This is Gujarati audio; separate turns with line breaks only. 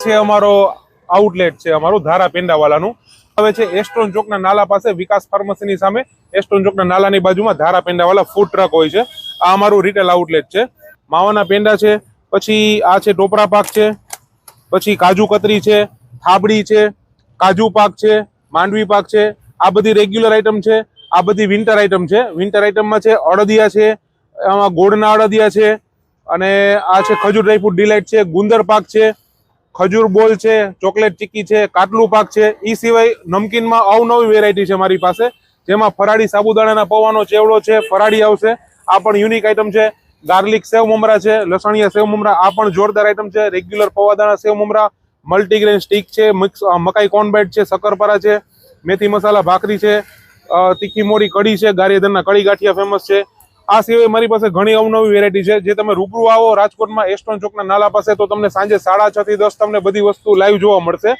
છે અમારો આઉટલેટ છે અમારું ધારા પેંડાવાલાનું. હવે છે એસ્ટ્રોન ચોકના નાલા પાસે વિકાસ ફાર્મસીની સામે એસ્ટ્રોન ચોકના નાલાની બાજુમાં ધારા પેંડાવાલા ફૂડ ટ્રક હોય છે. આ અમારું રિટેલ આઉટલેટ છે. માવાના પેંડા છે, પછી આ છે ટોપરા પાક છે, પછી કાજુ કતરી છે, થાબડી છે, કાજુ પાક છે, માંડવી પાક છે. આ બધી રેગ્યુલર આઈટમ છે. આ બધી વિન્ટર આઈટમ છે. વિન્ટર આઈટમમાં છે અડદિયા છે, આમાં ગોળના અડદિયા છે, અને આ છે ખજૂર ડ્રાયફ્રૂટ ડિલાઇટ છે, ગુંદર પાક છે, ખજૂર બોલ છે, ચોકલેટ ચીક્કી છે, કાટલું પાક છે. એ સિવાય નમકીનમાં અવનવી વેરાયટી છે મારી પાસે, જેમાં ફરાળી સાબુદાણાના પૌવાનો ચેવડો છે, ફરાળી આવશે. આ પણ યુનિક આઈટમ છે. ગાર્લિક સેવ મમરા છે, લસણિયા સેવ મમરા, આ પણ જોરદાર આઈટમ છે. રેગ્યુલર પૌવાદાણા સેવ મમરા, મલ્ટીગ્રેન સ્ટીક છે, મિક્સ મકાઈ કોર્નબેટ છે, શક્કરપારા છે, મેથી મસાલા ભાખરી છે, તીખી મોરી કઢી છે, ગારિયાધરના કઢી ગાંઠિયા ફેમસ છે. આ સિવાય મારી પાસે ઘણી અવનવી વેરાયટી છે. જે તમે રૂબરૂ આવો રાજકોટમાં એસ્ટ્રોન ચોકના નાલા પાસે તો તમને સાંજે 6:30 થી 10 તમને બધી વસ્તુ લાઈવ જોવા મળશે.